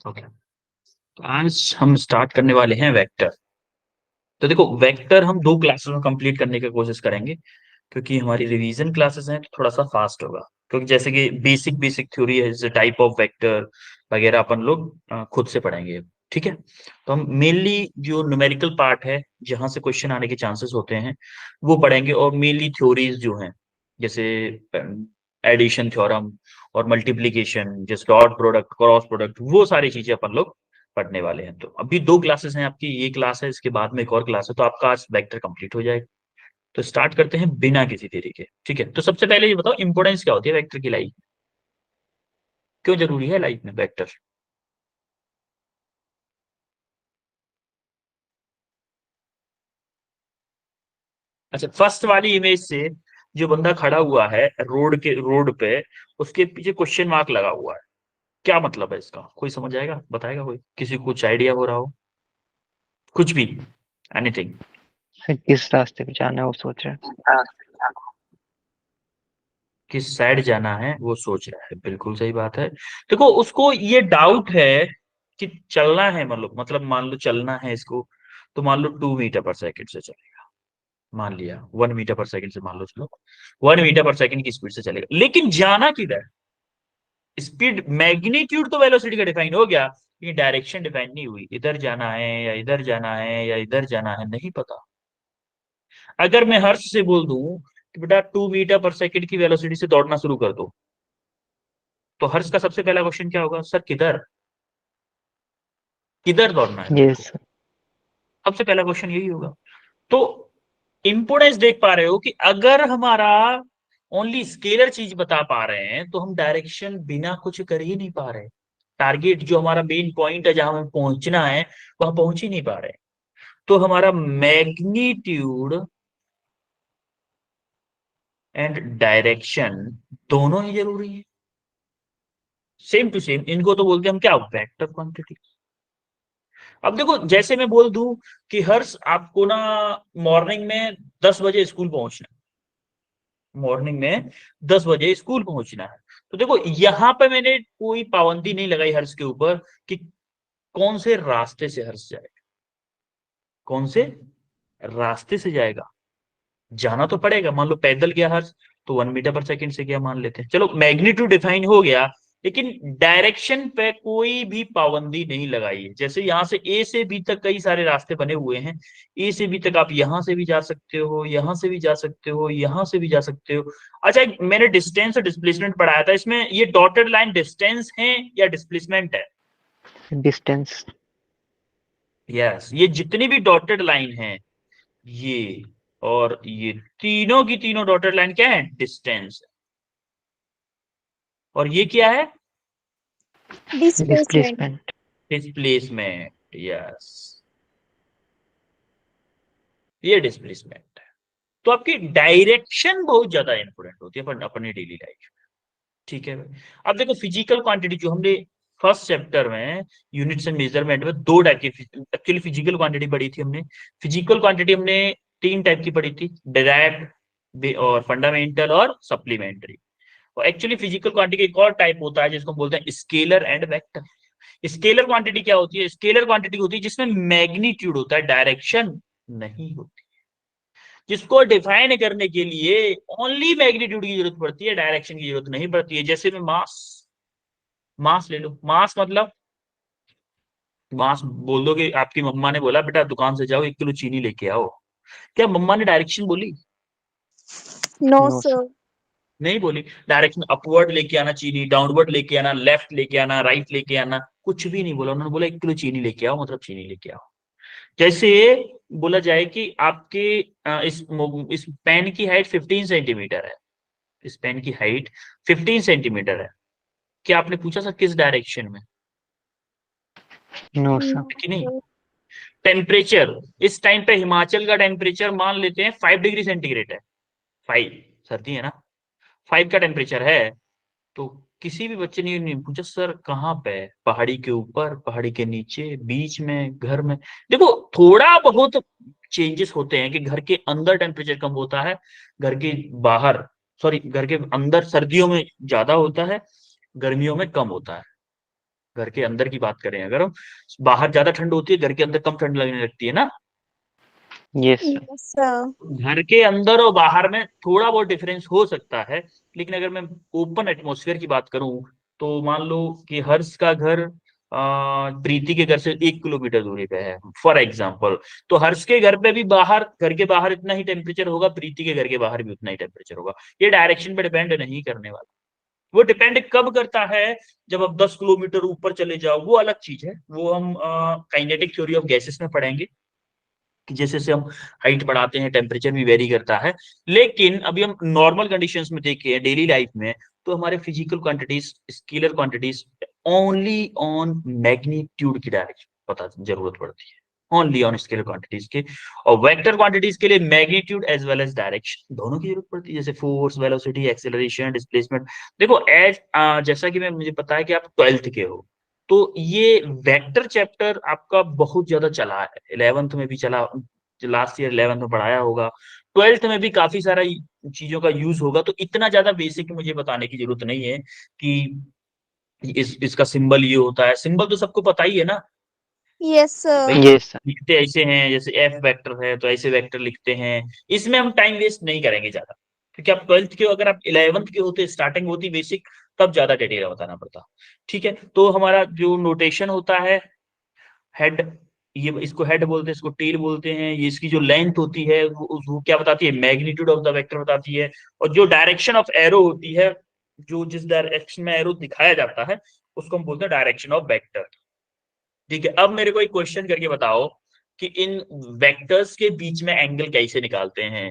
Okay, तो आज हम स्टार्ट करने वाले हैं वेक्टर। तो देखो, वेक्टर हम 2 क्लासेस में कंप्लीट करने की कोशिश करेंगे, क्योंकि हमारी रिवीजन क्लासेस हैं तो थोड़ा सा फास्ट होगा। क्योंकि जैसे कि बेसिक बेसिक थ्योरी है, जैसे टाइप ऑफ वेक्टर वगैरह अपन लोग खुद से पढ़ेंगे। ठीक है, तो हम मेनली जो न्यूमेरिकल पार्ट है, जहां से क्वेश्चन आने के चांसेस होते हैं, वो पढ़ेंगे। और मेनली थ्योरीज जो हैं, जैसे एडिशन थ्योरम और मल्टीप्लीकेशन, जैसे डॉट प्रोडक्ट, क्रॉस प्रोडक्ट, वो सारी चीजें अपन लोग पढ़ने वाले हैं। तो अभी 2 क्लासेस हैं आपकी, ये क्लास है, इसके बाद में एक और क्लास है, तो आपका आज वेक्टर कंप्लीट हो जाएगा। तो स्टार्ट करते हैं बिना किसी देरी के। ठीक है, तो सबसे पहले ये बताओ, इंपोर्टेंस क्या होती है वेक्टर की लाइफ, क्यों जरूरी है लाइफ में वेक्टर? अच्छा, फर्स्ट वाली इमेज से जो बंदा खड़ा हुआ है रोड पे, उसके पीछे क्वेश्चन मार्क लगा हुआ है, क्या मतलब है इसका? कोई समझ आएगा? बताएगा कोई? किसी को कुछ आइडिया हो रहा हो? कुछ भी, एनीथिंग। फिर किस रास्ते पे जाना है वो सोच रहे हैं। किस साइड जाना है वो सोच रहा है, बिल्कुल सही बात है। देखो, उसको ये डाउट है कि चलना है, मतलब मान लो चलना है इसको, तो मान लो 2 मीटर पर सेकंड से चलेगा। मान लिया 1 मीटर पर सेकंड से, मान लो चलो 1 मीटर पर सेकंड की स्पीड से चलेगा, लेकिन जाना किधर? स्पीड मैग्नीट्यूड तो वेलोसिटी का डिफाइन हो गया, लेकिन डायरेक्शन डिफाइन नहीं हुई। इधर जाना है या इधर जाना है या इधर जाना है, नहीं पता। अगर मैं हर्ष से बोल दूं कि बेटा 2 मीटर पर सेकंड की वेलोसिटी से दौड़ना शुरू कर दो, तो हर्ष का सबसे पहला क्वेश्चन क्या होगा? सर किधर, किधर दौड़ना है मेरे को? यस। सबसे पहला क्वेश्चन यही होगा। तो इंपोर्टेंस देख पा रहे हो कि अगर हमारा ओनली स्केलर चीज बता पा रहे हैं, तो हम डायरेक्शन बिना कुछ कर ही नहीं पा रहे। टारगेट जो हमारा मेन पॉइंट है, जहां हमें पहुंचना है, वहां पहुंच ही नहीं पा रहे। तो हमारा मैग्नीट्यूड एंड डायरेक्शन दोनों ही जरूरी है, सेम टू सेम। इनको तो बोलते हैं हम क्या, वेक्टर क्वांटिटी। अब देखो, जैसे मैं बोल दूं कि हर्ष आपको ना मॉर्निंग में 10 बजे स्कूल पहुंचना है, मॉर्निंग में 10 बजे स्कूल पहुंचना है। तो देखो, यहां पे मैंने कोई पाबंदी नहीं लगाई हर्ष के ऊपर कि कौन से रास्ते से हर्ष जाएगा, कौन से रास्ते से जाएगा। जाना तो पड़ेगा। मान लो पैदल गया हर्ष, तो 1 मीटर पर सेकंड से गया मान लेते हैं, चलो मैग्नीट्यूड डिफाइन हो गया। लेकिन डायरेक्शन पे कोई भी पाबंदी नहीं लगाई है। जैसे यहां से ए से बी तक कई सारे रास्ते बने हुए हैं, ए से बी तक आप यहां से भी जा सकते हो, यहां से भी जा सकते हो, यहां से भी जा सकते हो। अच्छा, मैंने डिस्टेंस और डिस्प्लेसमेंट पढ़ाया था, इसमें ये डॉटेड लाइन डिस्टेंस है या डिस्प्लेसमेंट है? डिस्टेंस। यस, ये जितनी भी डॉटेड लाइन है, ये और ये तीनों की तीनों डॉटेड लाइन क्या है? डिस्टेंस। और ये क्या है? डिस्प्लेसमेंट। डिस्प्लेसमेंट। डिस्प्लेसमेंट। यस, ये डिस्प्लेसमेंट है। तो आपकी डायरेक्शन बहुत ज्यादा इंपॉर्टेंट होती है अपनी डेली लाइफ में। ठीक है भाई। अब देखो, फिजिकल क्वांटिटी जो हमने फर्स्ट चैप्टर में यूनिट्स एंड मेजरमेंट में 2 टाइप की एक्चुअली फिजिकल क्वांटिटी पढ़ी थी हमने। फिजिकल क्वांटिटी हमने 3 टाइप की पढ़ी थी, डायरेक्ट और फंडामेंटल और सप्लीमेंट्री। और एक्चुअली फिजिकल क्वांटिटी एक और टाइप होता है जिसको हम बोलते हैं scalar and vector. Scalar quantity क्या होती है? स्केलर क्वांटिटी होती है जिसमें मैग्नीट्यूड होता है, डायरेक्शन नहीं होती। जिसको डिफाइन करने के लिए ओनली मैग्नीट्यूड की जरूरत पड़ती है, डायरेक्शन की जरूरत नहीं पड़ती है। जैसे में मास, मास ले लो। मास मतलब, मास बोल दो कि आपकी मम्मा ने बोला बेटा दुकान से जाओ 1 किलो चीनी लेके आओ, क्या मम्मा ने डायरेक्शन बोली? No no sir. सर। नहीं बोली। डायरेक्शन अपवर्ड लेके आना चीनी, डाउनवर्ड लेके आना, लेफ्ट लेके आना, राइट लेके आना, कुछ भी नहीं बोला। उन्होंने बोला 1 किलो चीनी लेके आओ, मतलब चीनी लेके आओ। जैसे बोला जाए कि आपके इस पेन की हाइट 15 सेंटीमीटर है, इस पेन की हाइट 15 सेंटीमीटर है, क्या आपने पूछा सर किस डायरेक्शन में? No sir. कि नहीं। टेम्परेचर, इस टाइम पे हिमाचल का टेम्परेचर मान लेते हैं 5 डिग्री सेंटीग्रेड है। 5, सर्दी है ना, 5 का टेम्परेचर है। तो किसी भी बच्चे ने नहीं पूछा सर कहाँ पे है, पहाड़ी के ऊपर, पहाड़ी के नीचे, बीच में, घर में। देखो, थोड़ा बहुत चेंजेस होते हैं कि घर के अंदर टेम्परेचर कम होता है, घर के बाहर, सॉरी घर के अंदर सर्दियों में ज्यादा होता है, गर्मियों में कम होता है। घर के अंदर की बात करें अगर हम, बाहर ज्यादा ठंड होती है, घर के अंदर कम ठंड लगने लगती है ना। yes sir. Yes, sir. घर के अंदर और बाहर में थोड़ा बहुत डिफरेंस हो सकता है, लेकिन अगर मैं ओपन एटमॉस्फेयर की बात करूं, तो मान लो कि हर्ष का घर प्रीति के घर से 1 किलोमीटर दूरी पे है फॉर एग्जाम्पल। तो हर्ष के घर पे भी बाहर, घर के बाहर इतना ही टेम्परेचर होगा, प्रीति के घर के बाहर भी उतना ही टेम्परेचर होगा। ये डायरेक्शन पे डिपेंड नहीं करने वाला। वो डिपेंड कब करता है, जब आप 10 किलोमीटर ऊपर चले जाओ, वो अलग चीज है, वो हम काइनेटिक थ्योरी ऑफ गैसेस में पढ़ेंगे कि जैसे जैसे हम हाइट बढ़ाते हैं टेम्परेचर भी वेरी करता है। लेकिन अभी हम नॉर्मल कंडीशंस में देखें डेली लाइफ में, तो हमारे physical quantities, scalar quantities only on magnitude की डायरेक्शन पता जरूरत पड़ती है, ओनली ऑन स्केलर क्वांटिटीज के। और वेक्टर क्वांटिटीज के लिए magnitude as well as direction दोनों की जरूरत पड़ती है, जैसे फोर्स, वेलोसिटी, एक्सेलरेशन, डिस्प्लेसमेंट। देखो एज जैसा कि मैं, मुझे पता है कि आप 12th के हो, तो ये वेक्टर चैप्टर आपका बहुत ज्यादा चला है, 11th में भी चला, लास्ट ईयर 11th में पढ़ाया होगा, 12th में भी काफी सारा चीजों का यूज होगा। तो इतना ज्यादा बेसिक मुझे बताने की जरूरत नहीं है कि इसका सिंबल ये होता है, सिंबल तो सबको पता ही है ना Yes, कि भाई sir. yes sir. लिखते ऐसे हैं, जैसे एफ वेक्टर है तो ऐसे वेक्टर लिखते हैं। इसमें हम टाइम वेस्ट नहीं करेंगे ज्यादा, क्योंकि आप 12th के हो, अगर आप 11th के होते, स्टार्टिंग होती बेसिक, तब ज्यादा डिटेल में बताना पड़ता। ठीक है, तो हमारा जो नोटेशन होता है, हेड, ये इसको हेड बोलते हैं, इसको टेल बोलते हैं। ये इसकी जो लेंथ होती है वो क्या बताती है, मैग्नीट्यूड ऑफ द वेक्टर बताती है। और जो डायरेक्शन ऑफ एरो होती है, जो जिस डायरेक्शन में एरो दिखाया जाता है, उसको हम बोलते हैं डायरेक्शन ऑफ वेक्टर। ठीक है, अब मेरे को एक क्वेश्चन करके बताओ कि इन वेक्टर्स के बीच में एंगल कैसे निकालते हैं।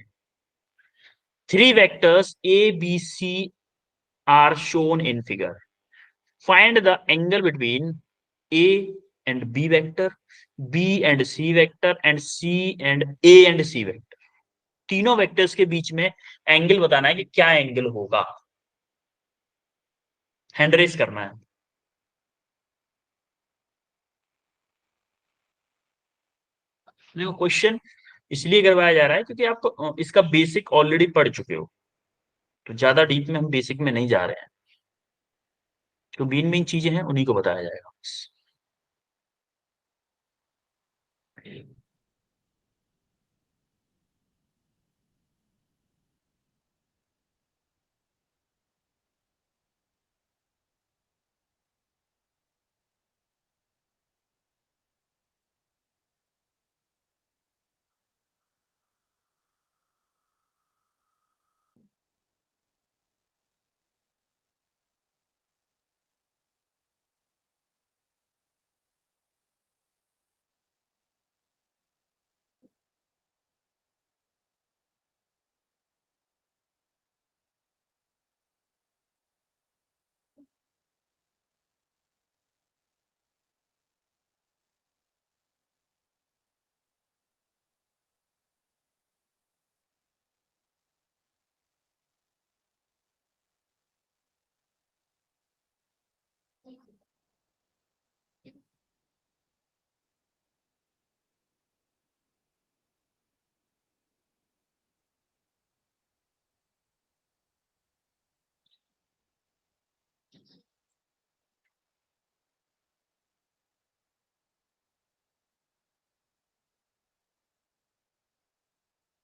3 vectors A B C are shown in figure, find the angle between A and B vector, B and C vector, and C and A and C vector. तीनों वेक्टर्स के बीच में एंगल बताना है कि क्या एंगल होगा, हैंड रेस करना है। देखो क्वेश्चन इसलिए करवाया जा रहा है क्योंकि आप इसका बेसिक ऑलरेडी पढ़ चुके हो, तो ज्यादा डीप में हम बेसिक में नहीं जा रहे हैं, जो मेन मेन चीजें हैं उन्हीं को बताया जाएगा।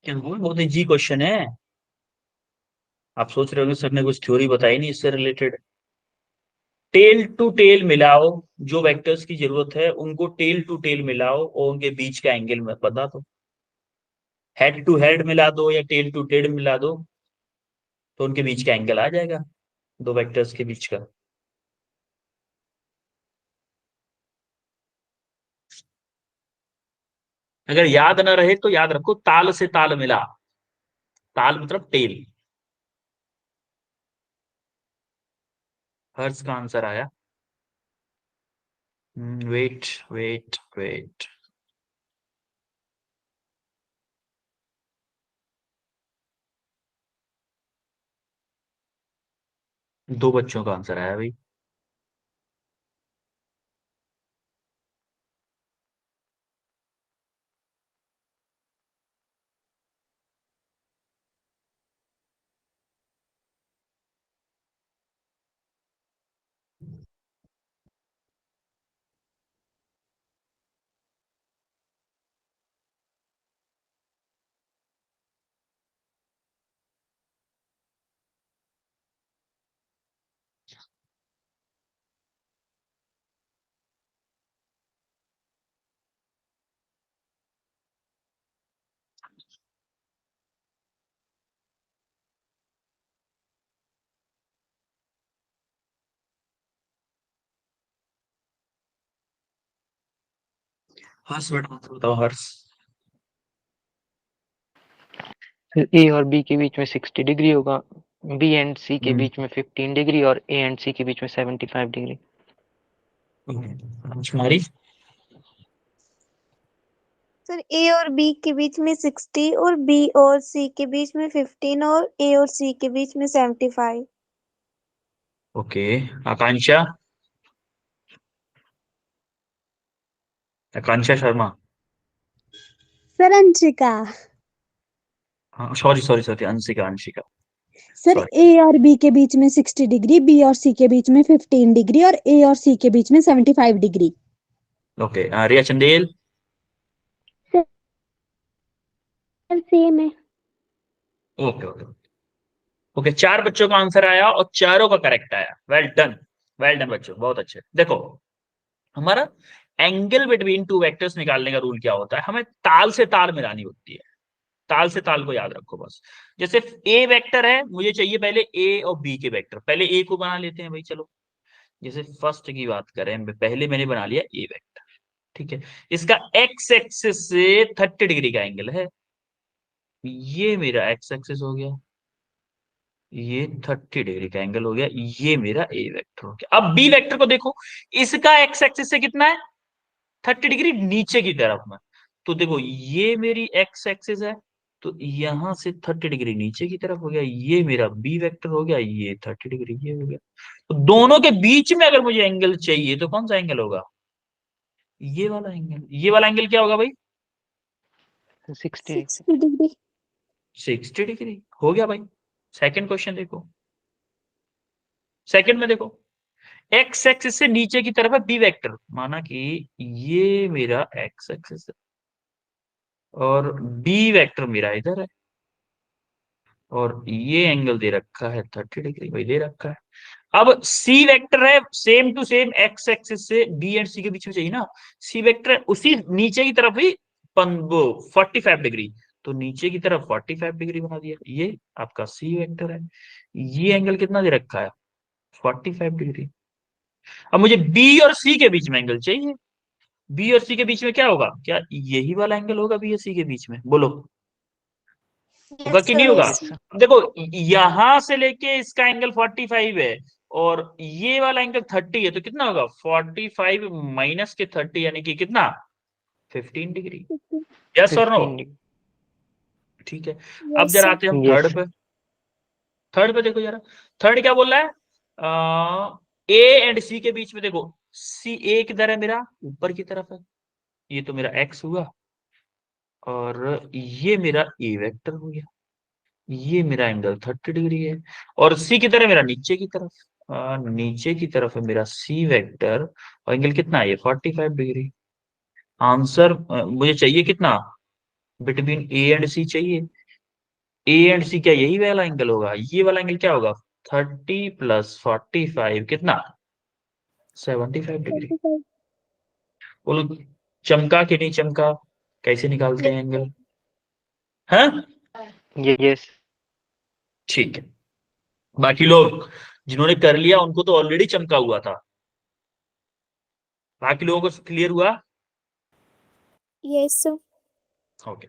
बहुत इजी क्वेश्चन है। आप सोच रहे होंगे सर ने कुछ थ्योरी बताई नहीं इससे रिलेटेड। टेल टू टेल मिलाओ, जो वेक्टर्स की जरूरत है उनको टेल टू टेल मिलाओ और उनके बीच का एंगल में बता दो। हेड टू हेड मिला दो या टेल टू टेल मिला दो, तो उनके बीच का एंगल आ जाएगा, दो वेक्टर्स के बीच का। अगर याद ना रहे तो याद रखो, ताल से ताल मिला, ताल मतलब टेल। हर्ष का आंसर आया। वेट वेट वेट, दो बच्चों का आंसर आया भाई। हर्ष बेटा बताओ हर्ष। ए और बी के बीच में 60 डिग्री होगा, बी एंड सी के हम्म, बीच में 15 डिग्री और ए एंड सी के बीच में 75 डिग्री। तुम्हारी। सर ए और बी के बीच में 60 और बी और सी के बीच में 15 और ए और सी के बीच में 75। ओके। आकांक्षा। आकांक्षा शर्मा। सर अंशिका। हाँ sorry sorry sorry, Anshika Anshika. Sir sorry. A और बी के बीच में 60 डिग्री, बी और सी के बीच में 15 डिग्री और ए और सी के बीच में 75 डिग्री। ओके। रिया चंदेल। सर सेम है। Okay okay okay. चार बच्चों का आंसर आया और चारों का करेक्ट आया। वेल डन, वेल डन बच्चों, बहुत अच्छे। देखो हमारा एंगल बिटवीन टू वेक्टर्स निकालने का रूल क्या होता है, हमें ताल से ताल मिलानी होती है। ताल से ताल को याद रखो बस। जैसे ए वेक्टर है, मुझे चाहिए पहले ए और बी के वेक्टर, पहले ए को बना लेते हैं भाई चलो। जैसे फर्स्ट की बात करें, पहले मैंने बना लिया ए वेक्टर, ठीक है। इसका एक्स एक्सिस से 30 डिग्री का एंगल है, ये मेरा एक्स एक्सिस हो गया, ये 30 डिग्री का एंगल हो गया, ये मेरा ए वेक्टर हो गया। अब बी वेक्टर को देखो, इसका एक्स एक्सिस से कितना है, 30 डिग्री नीचे की तरफ में। तो देखो ये मेरी एक्स एक्सिस है, तो यहां से 30 डिग्री नीचे की तरफ हो गया, ये मेरा बी वेक्टर हो गया, ये 30 डिग्री ये हो गया। तो दोनों के बीच में अगर मुझे एंगल चाहिए तो कौन सा एंगल होगा, ये वाला एंगल। ये वाला एंगल क्या होगा भाई, 60 डिग्री। 60 डिग्री। 60 डिग्री हो गया भाई। सेकंड क्वेश्चन देखो, सेकंड में देखो, एक्स एक्सिस से नीचे की तरफ है बी वेक्टर, माना कि ये मेरा एक्स एक्सिस है और बी वेक्टर मेरा इधर है, और ये एंगल दे रखा है 30 डिग्री भाई, दे रखा है। अब सी वेक्टर है, same to same X axis से बी एंड सी के बीच में चाहिए ना, सी वेक्टर उसी नीचे की तरफ ही 45 डिग्री, तो नीचे की तरफ 45 डिग्री बना दिया, ये आपका सी वेक्टर है। ये एंगल कितना दे रखा है, 45 डिग्री। अब मुझे बी और सी के बीच में एंगल चाहिए, बी और सी के बीच में क्या होगा, क्या यही वाला एंगल होगा बी और सी के बीच में, बोलो होगा यस कि नहीं सर, होगा। Yes yes sir. सर। अब देखो यहां से लेके इसका एंगल 45 है और ये वाला एंगल 30 है, तो कितना होगा 45 माइनस के 30 यानी कि कितना 15 डिग्री। यस और नो, 15 डिग्री। ठीक है। अब यस जरा सर। आते हैं हम यस थर्ड सर। पे। थर्ड पे देखो जरा, थर्ड क्या बोल रहा है, ए एंड सी के बीच में देखो, सी ए किधर है मेरा, ऊपर की तरफ है, ये तो मेरा एक्स हुआ, और ये मेरा ए वेक्टर हो गया, ये मेरा एंगल 30 डिग्री है। और सी की तरह मेरा नीचे की तरफ, नीचे की तरफ है मेरा सी वेक्टर, और एंगल कितना है ये 45 डिग्री। आंसर मुझे चाहिए कितना, बिटवीन ए एंड सी चाहिए। ए एंड सी क्या यही वाला एंगल होगा, ये वाला एंगल क्या होगा, 30 प्लस 45 कितना 75 डिग्री। 25। बोलो चमका कि नहीं चमका, कैसे निकालते यस हैं सर। एंगल, हाँ यस। ठीक है। बाकी लोग जिन्होंने कर लिया उनको तो ऑलरेडी चमका हुआ था, बाकी लोगों को क्लियर हुआ। Yes sir. ओके,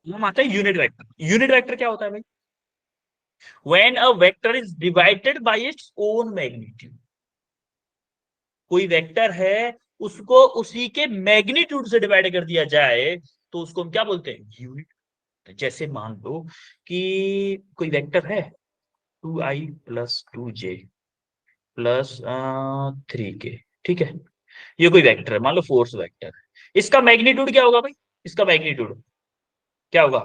हम आते हैं यूनिट वेक्टर। यूनिट वेक्टर क्या होता है भाई, when a vector is divided by its own magnitude. कोई वेक्टर है, उसको उसी के मैग्नीट्यूड से डिवाइड कर दिया जाए तो उसको हम क्या बोलते हैं, यूनिट। जैसे मान लो कि कोई वेक्टर है 2i plus 2j plus 3k, ठीक है। ये कोई वेक्टर है, मान लो फोर्स वेक्टर है, इसका मैग्नीट्यूड क्या होगा भाई, इसका मैग्नीट्यूड क्या होगा,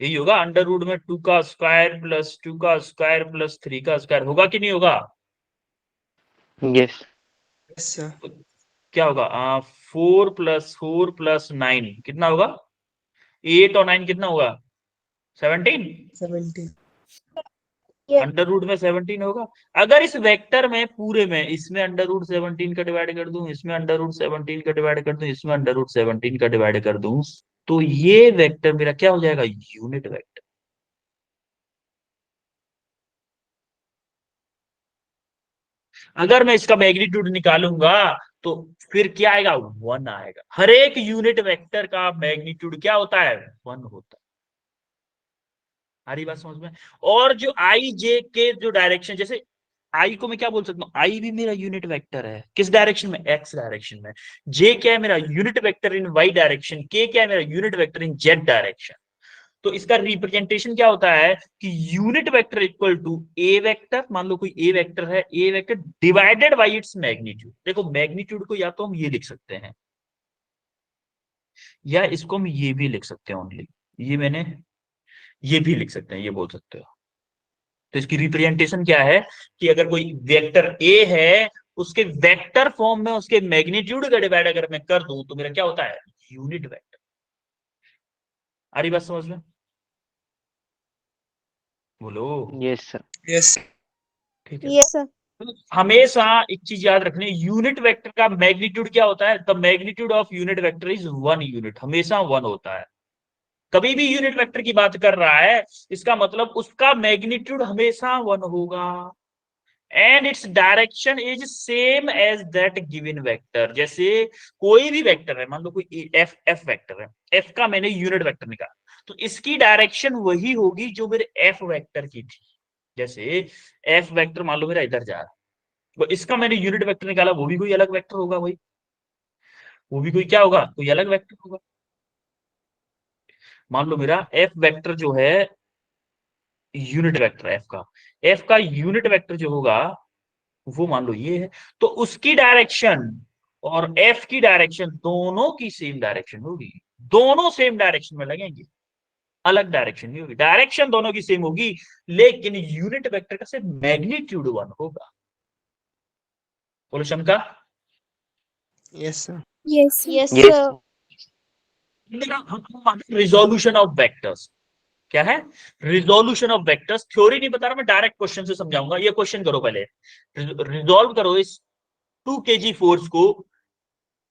यही होगा अंडर रूट में 2 का स्क्वायर प्लस 2 का स्क्वायर प्लस 3 का स्क्वायर, होगा कि नहीं होगा। यस। Yes sir. तो क्या होगा, 4 प्लस 4 प्लस 9 कितना होगा, 8 और 9 कितना होगा 17, 17। अंडर रूट में 17 होगा। अगर इस वेक्टर में पूरे में इसमें अंडर रूट 17 का डिवाइड कर दूं, इसमें अंडर रूट 17 का डिवाइड कर दूं, इसमें अंडर रूट 17 का डिवाइड कर दूं, तो ये वेक्टर मेरा क्या हो जाएगा, यूनिट वेक्टर। अगर मैं इसका मैग्नीट्यूड निकालूंगा तो फिर क्या आएगा, 1 आएगा। हर एक यूनिट वेक्टर का मैग्नीट्यूड क्या होता है, 1 होता है। आ रही बात समझ में? और जो आई जे के जो डायरेक्शन, जैसे आई को मैं क्या बोल सकता हूँ, आई भी मेरा यूनिट वेक्टर है, किस डायरेक्शन में, एक्स डायरेक्शन में। जे क्या है, मेरा unit vector in Y direction. K क्या है, मेरा unit vector in Z direction. तो इसका रिप्रेजेंटेशन क्या होता है कि unit vector equal to A vector, मान लो कोई ए वेक्टर है, A vector divided by its magnitude. देखो मैग्नीट्यूड को या तो हम ये लिख सकते हैं, या इसको हम ये भी लिख सकते हैं ओनली, ये मैंने ये भी लिख सकते हैं, ये बोल सकते हो। तो इसकी रिप्रेजेंटेशन क्या है कि अगर कोई वेक्टर ए है, उसके वेक्टर फॉर्म में उसके मैग्नीट्यूड का डिवाइड अगर मैं कर दूं तो मेरा क्या होता है, यूनिट वेक्टर। आ रही बात समझ में? बोलो। Yes sir. यस। ठीक है। Yes sir. हमेशा एक चीज याद रखनी, यूनिट वेक्टर का मैग्नीट्यूड क्या होता है, the magnitude of unit vector is 1 unit, हमेशा 1 होता है। कभी भी यूनिट वेक्टर की बात कर रहा है, इसका मतलब उसका मैग्नीट्यूड हमेशा 1 होगा। And its direction is same as that given vector. जैसे कोई भी वेक्टर है, मान लो कोई एफ एफ वेक्टर है, एफ का मैंने यूनिट वेक्टर निकाला, तो इसकी डायरेक्शन वही होगी जो मेरे एफ वेक्टर की थी। जैसे एफ वेक्टर मान लो मेरा इधर जा रहा है, तो इसका मैंने यूनिट वेक्टर निकाला, वो भी कोई अलग वेक्टर होगा भाई, वो भी कोई क्या होगा, कोई अलग वेक्टर होगा। मान लो मेरा एफ वेक्टर जो है यूनिट वेक्टर एफ का यूनिट वेक्टर जो होगा वो मान लो ये है, तो उसकी डायरेक्शन और एफ की डायरेक्शन दोनों की सेम डायरेक्शन होगी, दोनों सेम डायरेक्शन में लगेंगे, अलग डायरेक्शन नहीं होगी। डायरेक्शन दोनों की सेम होगी, लेकिन यूनिट वेक्टर का से मैग्नीट्यूड 1 होगा। बोलो शंका। Yes sir. Yes yes yes sir. Resolution of vectors क्या है, रिजोल्यूशन ऑफ वेक्टर्स। थ्योरी नहीं बता रहा मैं, डायरेक्ट क्वेश्चन से समझाऊंगा। ये क्वेश्चन करो पहले, रिजोल्व करो इस 2 kg फोर्स को,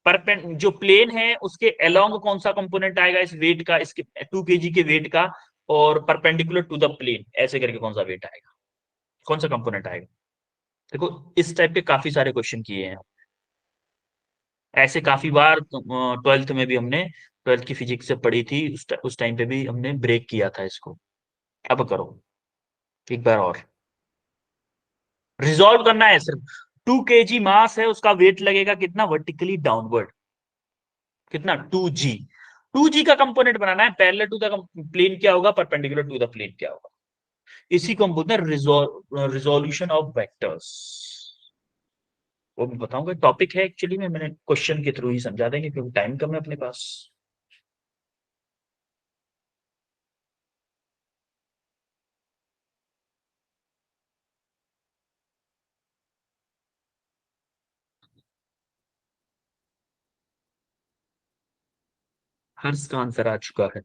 जो प्लेन है उसके अलोंग कौन सा कंपोनेंट आएगा इस वेट का, इसके 2 kg के वेट का, और परपेंडिकुलर टू द प्लेन ऐसे करके कौन सा वेट आएगा, कौन सा कंपोनेंट आएगा। देखो इस टाइप के काफी सारे क्वेश्चन किए हैं ऐसे काफी बार, 12th में भी हमने, 12th की फिजिक्स से पढ़ी थी, उस टाइम पे भी हमने ब्रेक किया था इसको। अब करो एक बार और, रिजॉल्व करना है सिर्फ। 2 kg मास है, उसका वेट लगेगा कितना, वर्टिकली डाउनवर्ड, कितना, 2g। 2g का कंपोनेंट बनाना है, पैरेलल टू द प्लेन क्या होगा, परपेंडिकुलर टू द प्लेन क्या होगा। इसी को हम बोलते हैं रिजोल्यूशन ऑफ वेक्टर्स। वो मैं बताऊंगा, टॉपिक है एक्चुअली में, मैंने क्वेश्चन के थ्रू ही समझा देंगे क्योंकि टाइम कम है अपने पास। हर्ष का आंसर आ चुका है।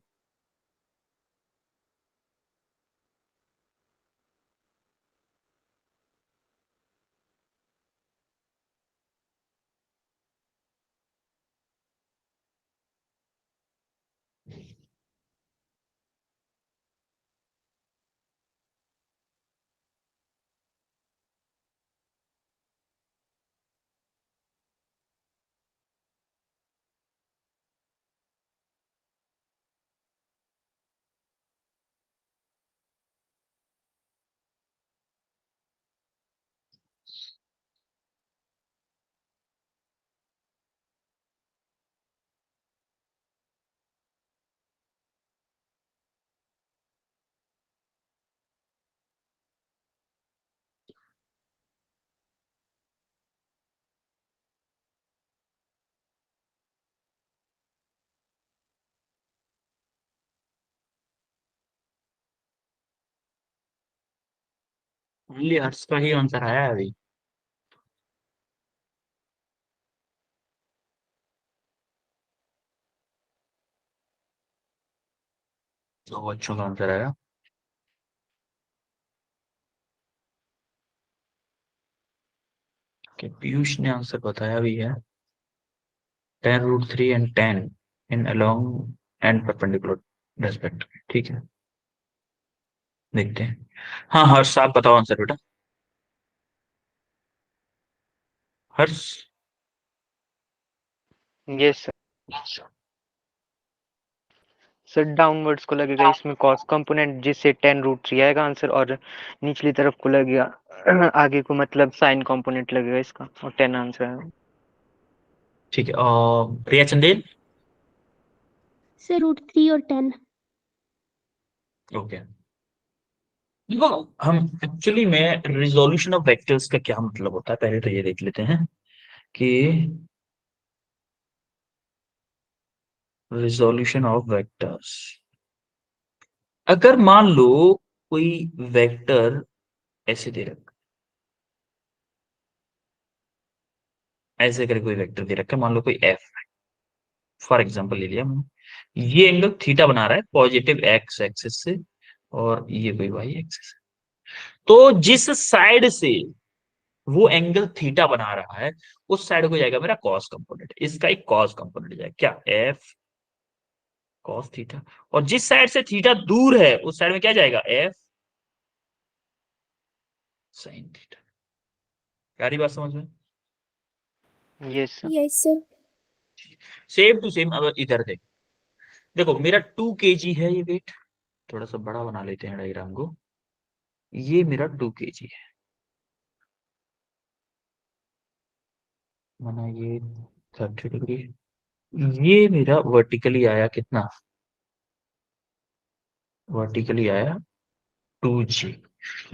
ओनली हर्ष का ही आंसर आया है अभी। तो बच्चों का आंसर आया। पीयूष ने आंसर बताया भी है, 10√3 and 10 in along and perpendicular respect. ठीक है, देखते हैं। हाँ हर्ष आप बताओ आंसर बेटा। Harsh? Yes sir. Sir downwards को लगेगा इसमें कॉस कंपोनेंट, जिससे 10√3 आएगा आंसर, और निचली तरफ को लगेगा आगे को मतलब साइन कंपोनेंट लगेगा इसका, और 10 आंसर आएगा। ठीक है। प्रिया चंदेल? सर √3 और 10। ओके। देखो, हम एक्चुअली में रिजोल्यूशन ऑफ वेक्टर्स का क्या मतलब होता है, पहले तो ये देख लेते हैं कि रिजोल्यूशन ऑफ वेक्टर्स, अगर मान लो कोई वेक्टर ऐसे दे रखा, ऐसे करके कोई वेक्टर दे रखा है, मान लो कोई एफ, फॉर एग्जांपल ले लिया मैंने, ये एंगल थीटा बना रहा है पॉजिटिव एक्स एक्सिस से, और ये कोई वाई एक्सिस है। तो जिस साइड से वो एंगल थीटा बना रहा है, उस साइड को जाएगा मेरा कॉस कंपोनेंट, इसका एक कॉस कंपोनेंट जाएगा, क्या, एफ कॉस थीटा। और जिस साइड से थीटा दूर है, उस साइड में क्या जाएगा, एफ साइन थीटा। सारी बात समझ में? Yes sir. Yes sir. Same to same अब इधर देखो मेरा 2 kg है ये वेट, थोड़ा सा बड़ा बना लेते हैं डायग्राम को, ये मेरा 2 kg है, माना ये 30 डिग्री, ये मेरा वर्टिकली आया कितना, वर्टिकली आया 2g।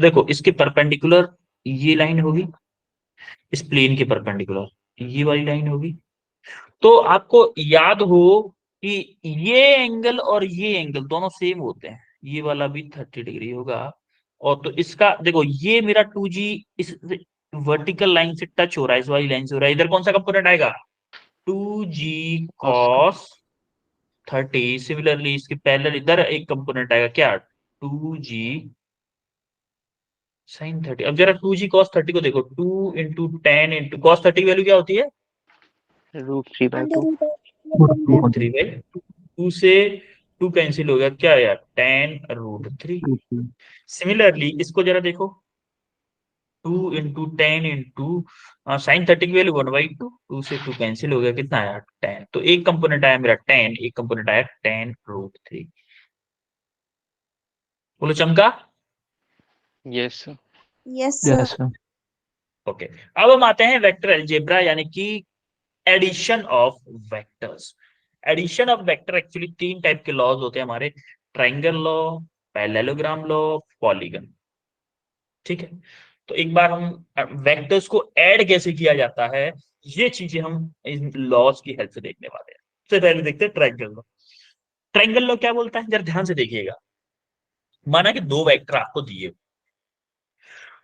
देखो इसके परपेंडिकुलर ये लाइन होगी, इस प्लेन के परपेंडिकुलर ये वाली लाइन होगी। तो आपको याद हो कि ये एंगल और ये एंगल दोनों सेम होते हैं, ये वाला भी 30 डिग्री होगा। और तो इसका देखो, ये मेरा 2g इस वर्टिकल लाइन से टच हो रहा है, इस वाली लाइन से हो रहा है, इधर कौन सा कंपोनेंट आएगा, 2g cos 30। सिमिलरली इसके पैरेलल इधर एक कंपोनेंट आएगा, क्या, 2g sin 30। अब जरा 2g cos 30 को देखो, 2 इंटू 10 इंटू cos 30 की वैल्यू क्या होती है, √3/2। √3/2 से 2 कैंसिल हो गया, क्या यार, 10√3। सिमिलरली इसको जरा देखो, 2 इंटू 10 इंटू साइन 30 की वैल्यू 1/2, 2 से 2 कैंसिल हो गया, कितना आया, 10। तो एक कंपोनेंट आया मेरा 10, एक कंपोनेंट आया 10√3। बोलो चमका? Yes sir. Yes yes sir. Sir. Okay. अब हम आते हैं वेक्टर अलजेब्रा, यानी कि addition of vectors. Addition of vector actually 3 type के लॉज होते हैं हमारे, triangle law, parallelogram law, polygon. ठीक है, तो एक बार हम वेक्टर्स को ऐड कैसे किया जाता है, ये चीजें हम इन लॉज की हेल्प से देखने वाले हैं। सबसे पहले देखते हैं ट्रायंगल लॉ। ट्रायंगल लॉ क्या बोलता है, जरा ध्यान से देखिएगा। माना कि दो वेक्टर आपको दिए,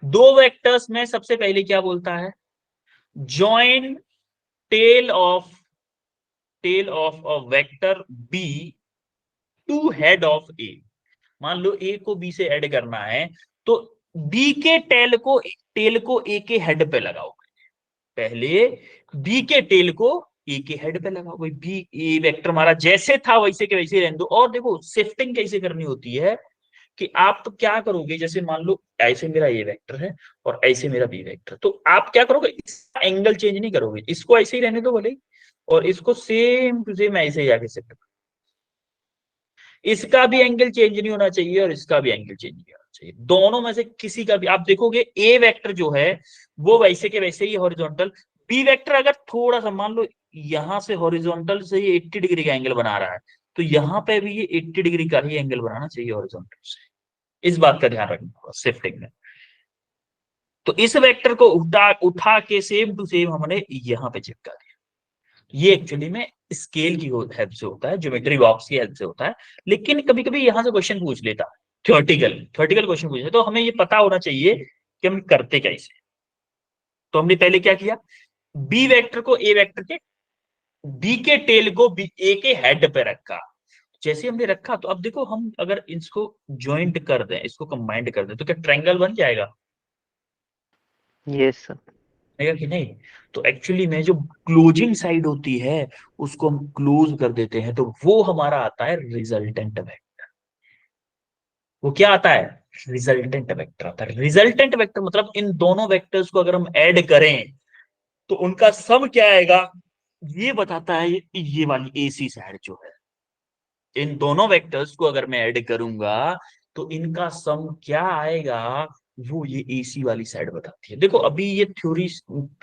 दो वेक्टर्स में सबसे पहले क्या बोलता है, join tail of a vector B to head of A. मान लो ए को बी से ऐड करना है, तो बी के टेल को ए के हेड पे लगाओ। पहले बी के टेल को ए के हेड पे लगाओ, भाई बी ए वेक्टर हमारा जैसे था वैसे के वैसे रहने दो। और देखो शिफ्टिंग कैसे करनी होती है, कि आप तो क्या करोगे, जैसे मान लो ऐसे मेरा ए वेक्टर है और ऐसे मेरा बी वेक्टर, तो आप क्या करोगे, इसका एंगल चेंज नहीं करोगे, इसको ऐसे ही रहने दो भले, और इसको सेम टू सेम ऐसे ही आके शिफ्ट करो। इसका भी एंगल चेंज नहीं होना चाहिए और इसका भी एंगल चेंज नहीं होना चाहिए, दोनों में से किसी का भी। आप देखोगे ए वेक्टर जो है वो वैसे के वैसे ही हॉरिजॉन्टल, बी वेक्टर अगर थोड़ा सा मान लो यहां से हॉरिजॉन्टल से ये 80 डिग्री का एंगल बना रहा है, तो यहां पे भी ये 80 डिग्री का ही एंगल बनाना चाहिए हॉरिजॉन्टल से। इस बात का ध्यान रखना होगा शिफ्टिंग में। तो इस वेक्टर को उठा के सेम टू सेम हमने यहां पे चिपका दिया। ये एक्चुअली में स्केल की हेल्प से होता है, ज्योमेट्री बॉक्स की हेल्प से होता है। लेकिन कभी कभी यहां से क्वेश्चन पूछ लेता है, थ्योरेटिकल क्वेश्चन पूछ लेता, तो हमें ये पता होना चाहिए कि हम करते कैसे। तो हमने पहले क्या किया, बी वेक्टर को ए वेक्टर के बी के टेल को बी ए के हेड पे रखा। जैसे हमने रखा, तो अब देखो हम अगर इसको ज्वाइंट कर दें, इसको कंबाइंड कर दें, तो क्या ट्रायंगल बन जाएगा, यस सर। है कि नहीं? तो एक्चुअली में जो क्लोजिंग साइड होती है उसको हम क्लोज कर देते हैं, तो वो हमारा आता है रिजल्टेंट वेक्टर। वो क्या आता है, रिजल्टेंट वेक्टर आता है। रिजल्टेंट वेक्टर मतलब इन दोनों वेक्टर्स को अगर हम ऐड करें, तो उनका सम क्या आएगा, ये बताता है ये वाली AC साइड जो है। इन दोनों वेक्टर्स को अगर मैं ऐड करूंगा तो इनका सम क्या आएगा, वो ये AC वाली साइड बताती है। देखो अभी ये थ्योरी,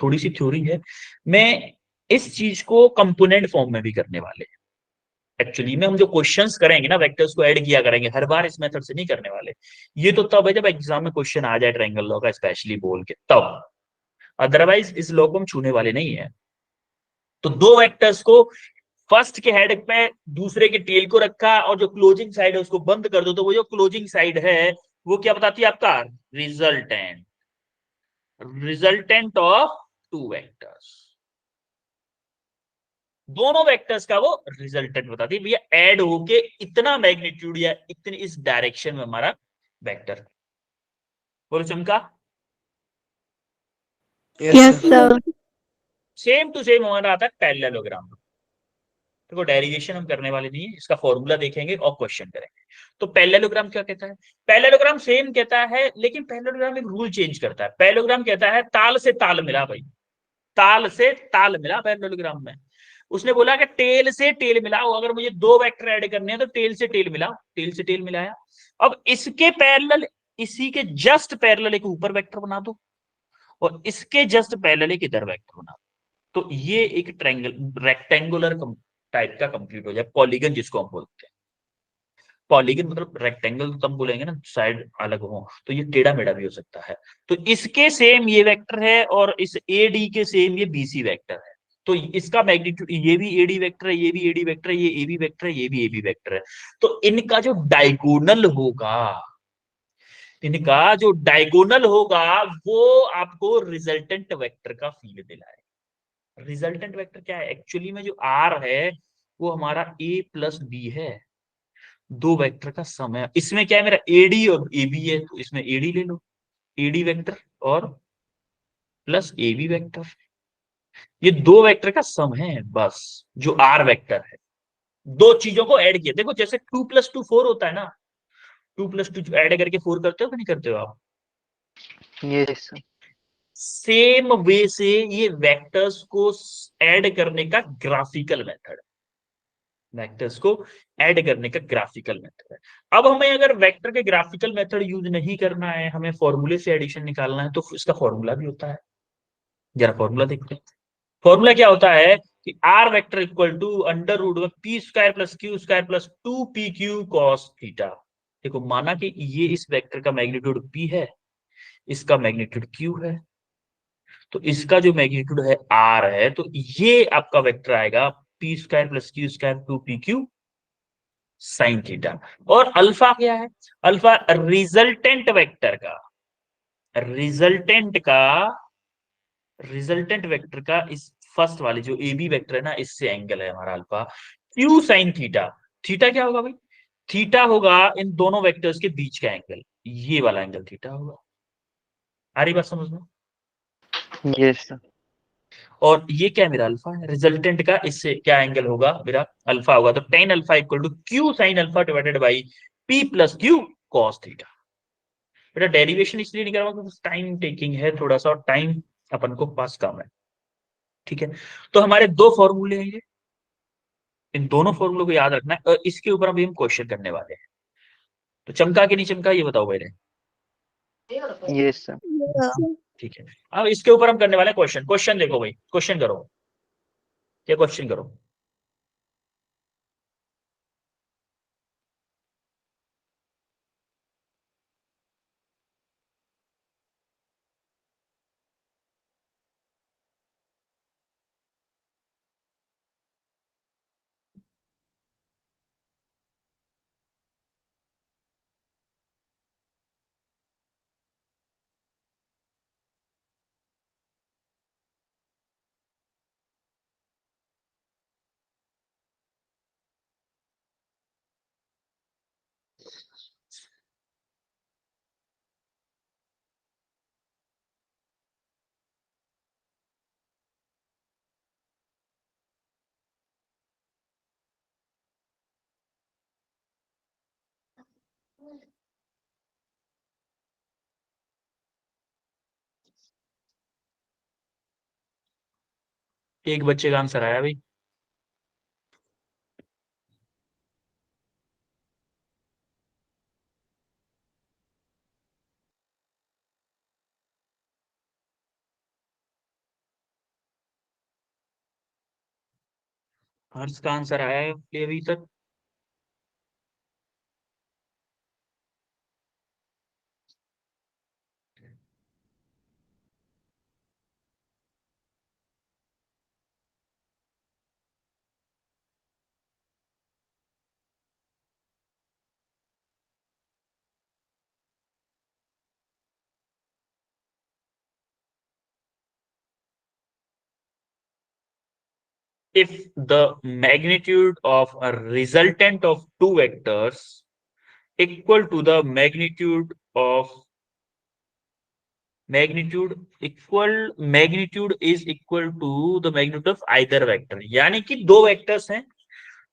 थोड़ी सी थ्योरी है, मैं इस चीज को कंपोनेंट फॉर्म में भी करने वाले हैं। एक्चुअली में हम जो क्वेश्चंस करेंगे ना, वेक्टर्स को ऐड किया करेंगे, हर बार इस मेथड से नहीं करने वाले। ये तो तब है जब एग्जाम में क्वेश्चन आ जाए ट्रायंगल लॉ का स्पेशली बोल के, तब। अदरवाइज इस लॉ को हम छूने वाले नहीं है। तो दो वेक्टर्स को फर्स्ट के हेड पे दूसरे के टेल को रखा और जो क्लोजिंग साइड है उसको बंद कर दो, तो वो जो क्लोजिंग साइड है वो क्या बताती है आपका, resultant, resultant of two vectors. दोनों वेक्टर्स का वो रिजल्टेंट बताती है, भैया ऐड होके इतना मैग्नीट्यूड या इतनी इस डायरेक्शन में हमारा वेक्टर। बोलो चमका। Yes, sir. sir. Same to same हमारा आता है पैरेललोग्राम। देखो डेरिवेशन हम करने वाले नहीं है, इसका फॉर्मूला देखेंगे और क्वेश्चन करेंगे। तो पैरेललोग्राम क्या कहता है, पैरेललोग्राम सेम कहता है, लेकिन पैरेललोग्राम एक रूल चेंज करता है। पैरेललोग्राम कहता है ताल से ताल मिला भाई, ताल से ताल मिला पैरेललोग्राम में। उसने बोला कि टेल से टेल मिलाओ, अगर मुझे दो वेक्टर ऐड करने हैं तो टेल से टेल मिलाओ, टेल से टेल मिलाया। अब इसके पैरेलल, इसी के जस्ट पैरेलल एक ऊपर वेक्टर बना दो और इसके जस्ट पैरेलल एक इधर वेक्टर बना दो, तो ये एक ट्रायंगल रेक्टेंगुलर टाइप का कंप्लीट हो जाए, पॉलीगन जिसको हम बोलते हैं। पॉलीगन मतलब रेक्टेंगल तब बोलेंगे ना साइड अलग हो, तो ये टेढ़ा मेढ़ा भी हो सकता है। तो इसके सेम ये वेक्टर है और इस AD के सेम ये BC वेक्टर है। तो इसका मैग्नीट्यूड, ये भी AD वेक्टर है, ये भी AD वेक्टर है, ये AB वेक्टर है, ये भी AB वेक्टर है। तो इनका जो डायगोनल होगा, इनका जो डायगोनल होगा वो आपको रिजल्टेंट वेक्टर का फील दिलाएगा। रिजल्टेंट वेक्टर क्या है, एक्चुअली में जो R है वो हमारा A+B है, दो वेक्टर का सम है। इसमें क्या है, मेरा AD और AB है, तो इसमें AD ले लो, AD वेक्टर और प्लस AB वेक्टर, ये दो वेक्टर का सम है बस, जो R वेक्टर है। दो चीजों को ऐड किया, देखो जैसे 2+2 4 होता है ना, 2+2 ऐड करके 4 करते हो कि नहीं करते हो आप, यस सर। सेम वे से ये वेक्टर्स को ऐड करने का ग्राफिकल मेथड, वेक्टर्स को ऐड करने का ग्राफिकल मेथड है। अब हमें अगर वेक्टर के ग्राफिकल मेथड यूज नहीं करना है, हमें फॉर्मूले से एडिशन निकालना है, तो इसका फॉर्मूला भी होता है। जरा फॉर्मूला देखते हैं। फॉर्मूला क्या होता है कि R vector equal to under root में P² + Q² + 2PQ cos theta. देखो माना कि ये इस वेक्टर का मैग्नीट्यूड P है, इसका मैग्नीट्यूड Q है, तो इसका जो मैग्नीट्यूड है R है, तो ये आपका वेक्टर आएगा P² + Q² 2PQ sin theta. और अल्फा क्या है, अल्फा रिजल्टेंट वेक्टर का, रिजल्टेंट का, रिजल्टेंट वेक्टर का इस फर्स्ट वाले जो AB वेक्टर है ना, इससे एंगल है हमारा alpha, Q sin theta. Theta क्या होगा भाई, थीटा होगा इन दोनों वेक्टर्स के बीच का एंगल, ये वाला एंगल थीटा होगा। आ रही बात समझ में। Yes sir. और ये क्या है, मेरा अल्फा है, रिजल्टेंट का इससे क्या एंगल होगा, मेरा अल्फा होगा। तो tan alpha equal to Q sin alpha divided by P + Q cos theta. बेटा डेरिवेशन इसलिए नहीं कर रहा क्योंकि टाइम टेकिंग है थोड़ा सा, और टाइम अपन को पास कम है, ठीक है। तो हमारे दो फॉर्मूले हैं ये, इन दोनों फॉर्मूलों को याद रखना है, और इसके ऊपर अभी हम क्वेश्चन करने वाले हैं। तो चमका कि नहीं चमका, ये बताओ पहले। Yes sir. ठीक है, अब इसके ऊपर हम करने वाले हैं क्वेश्चन। क्वेश्चन देखो भाई, क्वेश्चन करो, क्या क्वेश्चन करो। एक बच्चे का आंसर आया भाई। हर्ष का आंसर आया है अभी तक। If the magnitude of a resultant of two vectors equal to the magnitude is equal to the magnitude of either vector, यानी कि दो वेक्टर्स हैं,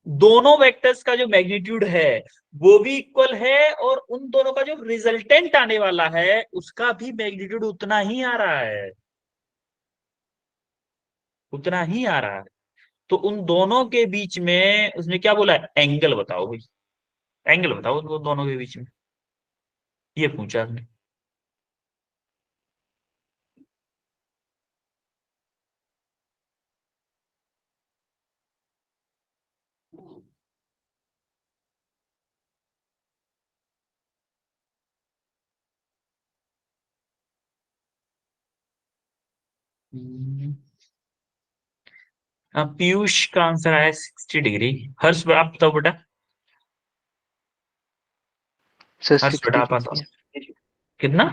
दोनों वेक्टर्स का जो मैग्नीट्यूड है वो भी इक्वल है, और उन दोनों का जो रिजल्टेंट आने वाला है उसका भी मैग्नीट्यूड उतना ही आ रहा है, उतना ही आ रहा है। तो उन दोनों के बीच में उसने क्या बोला है, एंगल बताओ भाई, एंगल बताओ उन दोनों के बीच में, ये पूछा उसने। पीयूष का आंसर आया 60 डिग्री। हर्ष आप बताओ बेटा, सर हर्ष बेटा आप 60 कितना?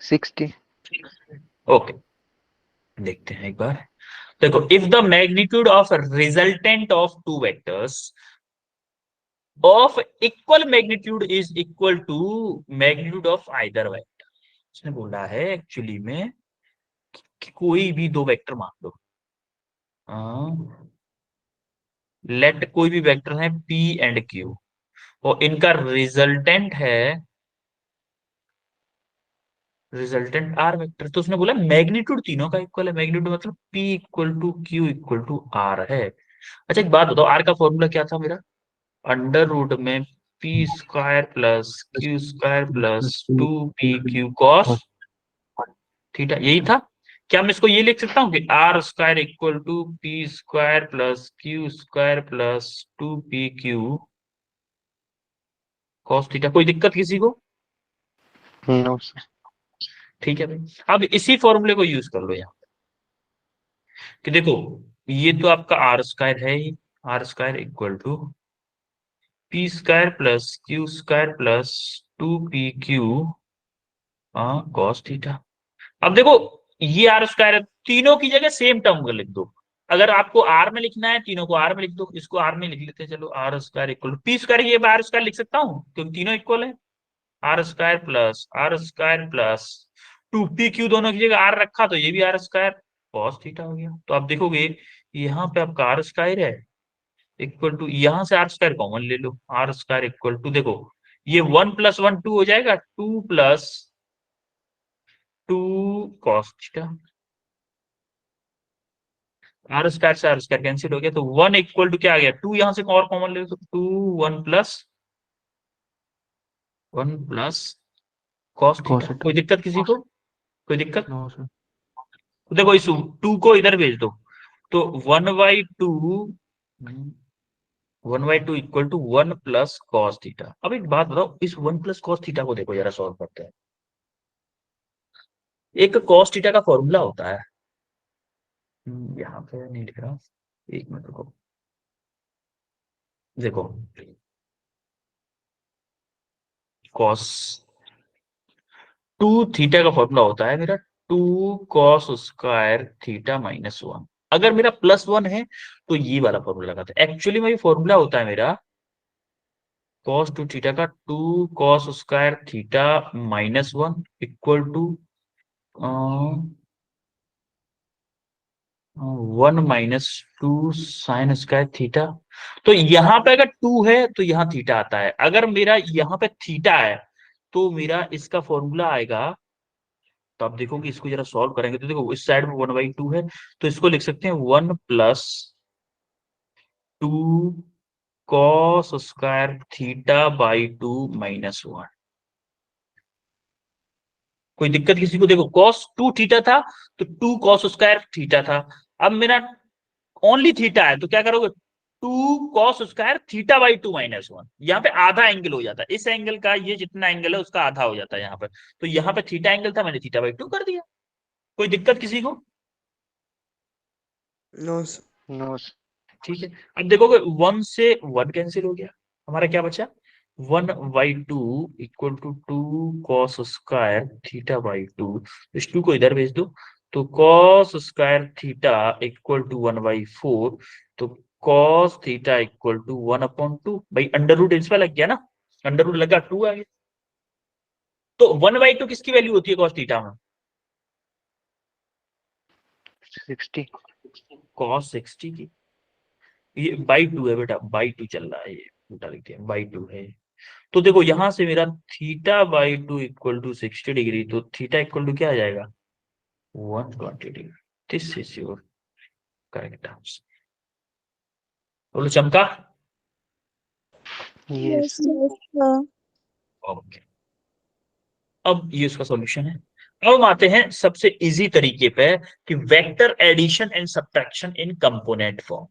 60। ओके, देखते हैं एक बार। देखो, if the magnitude of resultant of two vectors of equal magnitude is equal to magnitude of either vector, उसने बोला है एक्चुअली में कि कोई भी दो वेक्टर मान लो, लेट कोई भी वेक्टर है P एंड Q, और इनका रिजल्टेंट है रिजल्टेंट R वेक्टर, तो उसने बोला मैग्नीट्यूड तीनों का इक्वल है, मैग्नीट्यूड मतलब P equal to Q equal to R है। अच्छा एक बात बताओ, R का फॉर्मूला क्या था मेरा? अंडर रूट में P square plus Q square plus 2pq cos theta, यही था। क्या मैं इसको ये लिख सकता हूँ कि R square equal to P square plus Q square plus 2pq cos theta? कोई दिक्कत किसी को? No sir. ठीक है भाई, अब इसी फॉर्मूले को यूज कर लो यहाँ कि देखो, ये तो आपका आर स्क्वायर है ही, R square equal to P square plus Q square plus 2pq cos theta. अब देखो, ये आर स्क्वायर है, तीनों की जगह सेम टर्म को लिख दो। अगर आपको आर में लिखना है तीनों को आर में लिख दो, इसको आर में लिख लेते हैं, चलो R square equal to P square, ये आर स्क्वायर लिख सकता हूँ क्योंकि तीनों इक्वल है। आर स्क्वायर प्लस 2pq, दोनों की जगह आर रखा तो ये भी आर स्क्वायर कॉस थीटा हो गया। तो आप देखोगे यहाँ पे आपका आर स्क्वायर है इक्वल टू, यहाँ से आर स्क्वायर कॉमन ले लो, आर स्क्वायर इक्वल टू, देखो ये 1 + 1 2 हो जाएगा, 2 + 2 कॉस थीटा, आर स्क्वायर से आर स्क्वायर कैंसिल हो गया, तो 1 इक्वल टू क्या आ गया, 2 यहां से और कॉमन ले, तो 2 1 प्लस कॉस थीटा। कोई दिक्कत किसी को? कोई दिक्कत? No sir. तो देखो इस 2 को इधर भेज दो, तो 1/2 equal to 1 plus cos theta. अब एक बात बताओ, इस 1 प्लस कॉस थीटा को देखो जरा, सॉल्व करते हैं। एक कॉस थीटा का फॉर्मूला होता है, यहाँ पे नहीं लिख रहा, एक मिनट रुको, देखो कॉस 2 थीटा का फॉर्मूला होता है मेरा 2 कॉस स्क्वायर थीटा -1। अगर मेरा +1 है तो ये वाला फॉर्मूला लगाते हैं। एक्चुअली में ये फॉर्मूला होता है मेरा cos 2 थीटा का 2 cos square theta -1 equal to 1 - 2 sine square theta. तो यहाँ पे अगर 2 है तो यहाँ थीटा आता है, अगर मेरा यहाँ पे थीटा है तो मेरा इसका फॉर्मूला आएगा तो आप देखो कि इसको जरा सॉल्व करेंगे तो देखो इस साइड में 1/2 है, तो इसको लिख सकते हैं 1 + 2 cos स्क्वायर θ/2 - 1। कोई दिक्कत किसी को? देखो cos 2 θ था तो 2 cos स्क्वायर θ था। अब मेरा ओनली थीटा है तो क्या करोगे, 2 cos स्क्वायर θ/2 - 1। यहाँ पे आधा एंगल हो जाता है, इस एंगल का ये जितना एंगल है उसका आधा हो जाता है यहाँ पर। तो यहाँ पे थीटा एंगल था, मैंने θ/2 कर दिया। कोई दिक्कत किसी को? No sir. नो ठीक है। अब देखोगे 1 से 1 कैंसिल हो गया, हमारा क्या बचा, 1/2 = 2 cos स्क्वायर θ/2। इस 2 को इधर भेज दो, तो cos स्क्वायर θ = 1/4। तो cos θ = 1/2। भाई अंडर रूट इसमें लग गया ना, अंडर रूट लगा 2 आ गया। तो 1/2 किसकी वैल्यू होती है cos θ में? 60। cos 60 की। ये /2 है बेटा, /2 चल रहा है, ये उल्टा लिख दिया, /2 है। तो देखो यहां से मेरा θ/2 = 60 डिग्री, तो थीटा इक्वल टू क्या आ जाएगा, 120 degree. This is your correct answer. बोलो चमका। Yes sir. ओके, अब ये उसका सॉल्यूशन है। अब हम आते हैं सबसे इजी तरीके पे कि vector addition and subtraction in component form.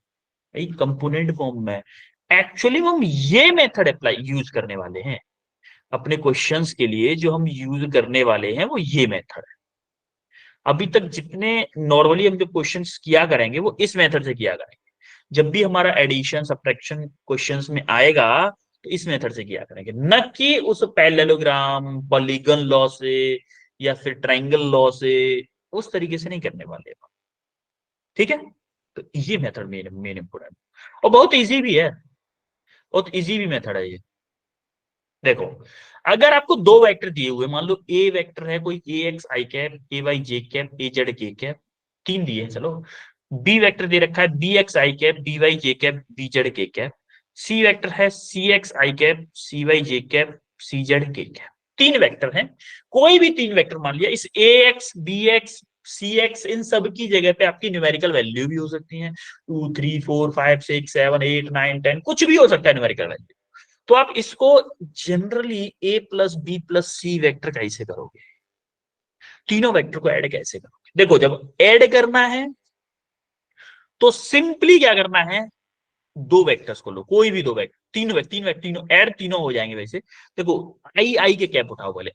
Component form में एक्चुअली हम ये मेथड अप्लाई यूज करने वाले हैं अपने क्वेश्चंस के लिए। जो हम यूज करने वाले हैं वो ये मेथड है। अभी तक जितने नॉर्मली हम जो क्वेश्चंस किया करेंगे वो इस मेथड से किया करेंगे। जब भी हमारा एडिशन सब्ट्रैक्शन क्वेश्चंस में आएगा तो इस मेथड से किया करेंगे, न कि उस पैरेललोग्राम पॉलीगन लॉ से या फिर ट्रायंगल लॉ से। उस तरीके से नहीं करने वाले। ठीक है, तो ये मेथड मेन इंपोर्टेंट और बहुत इजी भी है, बहुत इजी भी मेथड है ये। देखो अगर आपको दो वेक्टर दिए हुए, मान लो ए वेक्टर है कोई AX i cap, AY j cap, AZ k cap, 3 दिए हैं चलो। बी वेक्टर दे रखा है BX i cap, BY j cap, BZ k cap. C vector है CX i cap, CY j cap, CZ k cap. 3 vector हैं, कोई भी 3 vector मान लिया। इस AX BX CX इन सब की जगह पे आपकी न्यूमेरिकल वैल्यू भी हो सकती है, 2 3 4 5 6 7 8 9 10, कुछ भी हो सकता है न्यूमेरिकल वैल्यू। तो आप इसको generally A + B + C vector कैसे करोगे, तीनों वेक्टर को ऐड कैसे करोगे? देखो जब ऐड करना है तो सिंपली क्या करना है, दो वेक्टर्स को लो, कोई भी दो वेक्टर, तीनों ऐड, तीनों हो जाएंगे वैसे। देखो आई के कैप उठाओ पहले।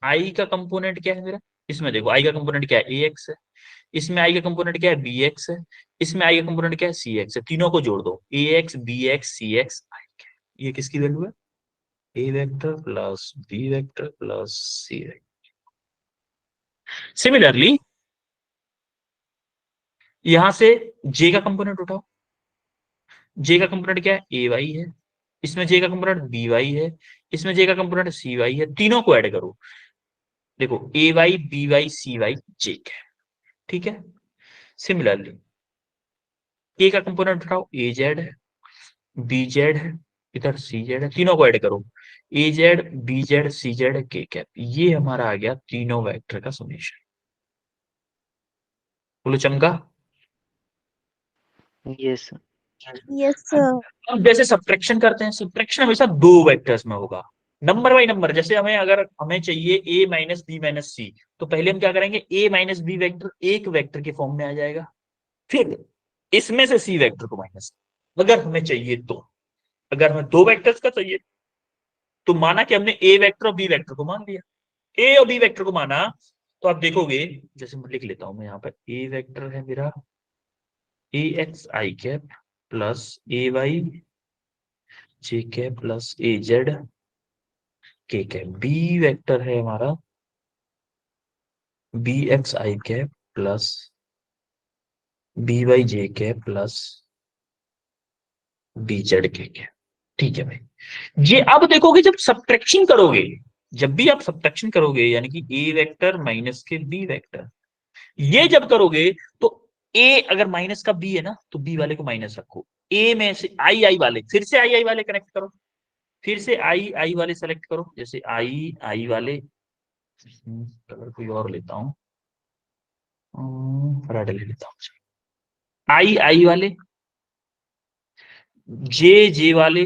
आई का कंपोनेंट क्या है मेरा, इसमें देखो आई का कंपोनेंट क्या है, AX है। इसमें आई का कंपोनेंट क्या है, BX है। इसमें आई का कंपोनेंट क्या है, CX है। तीनों को जोड़ दो, AX BX CX आई। ये किसकी वैल्यू है, A vector plus B vector plus C vector. Similarly यहां से J का कंपोनेंट उठाओ। J का कंपोनेंट क्या है, AY है। इसमें J का कंपोनेंट BY है। इसमें J का कंपोनेंट CY है। तीनों को ऐड करो, देखो AY BY CY J है। ठीक है, सिमिलरली K का कंपोनेंट उठाओ, AZ है, BZ है, इधर CZ है। तीनों को ऐड करो, AZ BZ CZ K cap. ये हमारा आ गया तीनों वेक्टर का सॉल्यूशन। बोलो चमका। Yes Yes, sir. अब जैसे सब्ट्रैक्शन करते हैं, सब्ट्रैक्शन हमेशा दो वेक्टर्स में होगा, नंबर बाय नंबर। जैसे अगर हमें चाहिए A - B - C, तो पहले हम क्या करेंगे, A - B वेक्टर एक वेक्टर के फॉर्म में आ जाएगा, फिर इसमें से C वेक्टर को माइनस। अगर हमें चाहिए तो, अगर हमें दो वेक्टर्स का चाहिए तो माना कि हमने A वेक्टर और B वेक्टर को मान लिया, A और B वेक्टर को माना, तो आप देखोगे, जैसे मैं लिख लेता हूं, मैं यहाँ पर A वेक्टर है मेरा AX i cap plus AY j cap plus AZ k cap. B vector है हमारा BX i cap plus BY j cap plus BZ k cap. ठीक है भाई, ये अब देखोगे जब सब्ट्रैक्शन करोगे, जब भी आप सब्ट्रैक्शन करोगे, यानी कि A वेक्टर माइनस के B वेक्टर, ये जब करोगे तो A अगर माइनस का B है ना, तो B वाले को माइनस रखो। A में से आई वाले, फिर से आई वाले कनेक्ट करो, फिर से आई वाले सेलेक्ट करो। जैसे आई वाले कलर कोई और लेता हूँ, रेड ले लेता हूँ। आई आई वाले, जे जे वाले,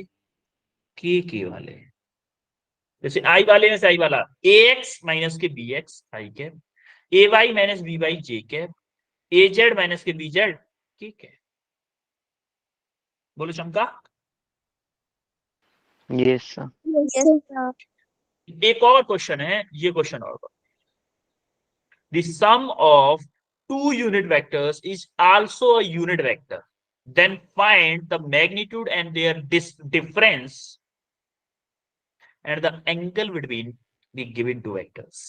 के वाले। जैसे आई वाले में से आई वाला ए एक्स माइनस के बी एक्स आई कैप, ए वाई माइनस बी वाई जे कैप, ए जेड माइनस के बी जेड के कैप। बोलो चमका। Yes sir. Yes yes sir. Sir. एक और क्वेश्चन है, ये क्वेश्चन और the sum of two unit vectors is also a unit vector, then find the magnitude and their difference and the angle between the given two vectors.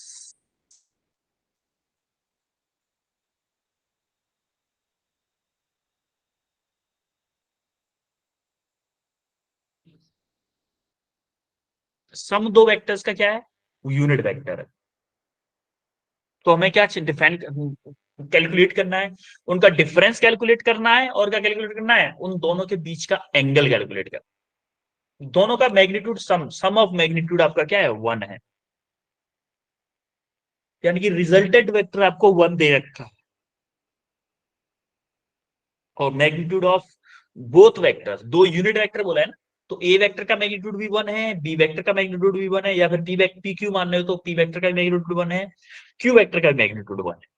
सम दो vectors का क्या है, unit vector है। तो हमें क्या डिफाइन कैलकुलेट करना है, उनका डिफरेंस कैलकुलेट करना है, और क्या कैलकुलेट करना है, उन दोनों के बीच का एंगल कैलकुलेट करना है। दोनों का मैग्नीट्यूड सम ऑफ मैग्नीट्यूड आपका क्या है, 1 है। यानी कि रिजल्टेंट वेक्टर आपको 1 दे रखा है, और मैग्नीट्यूड ऑफ बोथ वेक्टर्स, दो यूनिट वेक्टर बोला है ना, तो ए वेक्टर का मैग्नीट्यूड भी 1 है, बी वेक्टर का मैग्नीट्यूड भी 1 है, या फिर पी क्यू मान रहे हो तो पी वेक्टर का मैग्नीट्यूड 1 है, क्यू वेक्टर का मैग्नीट्यूड 1 है।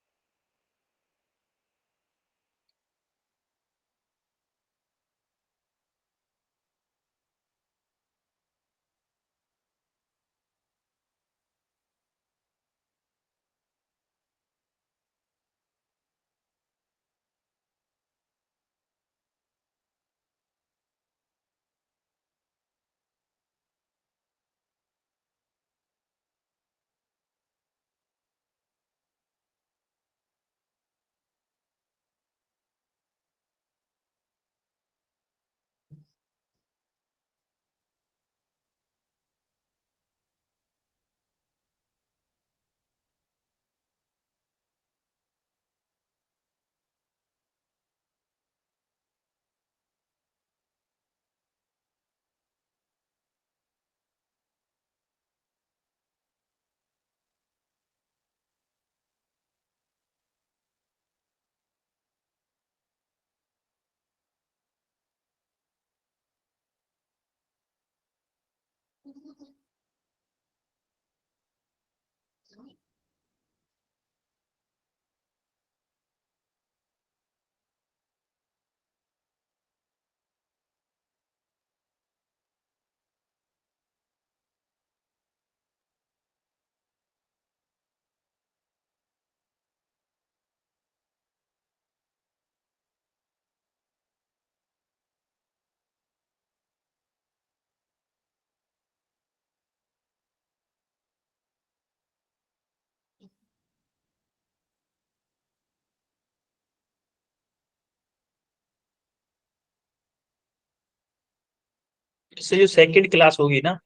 इससे जो सेकंड क्लास होगी ना,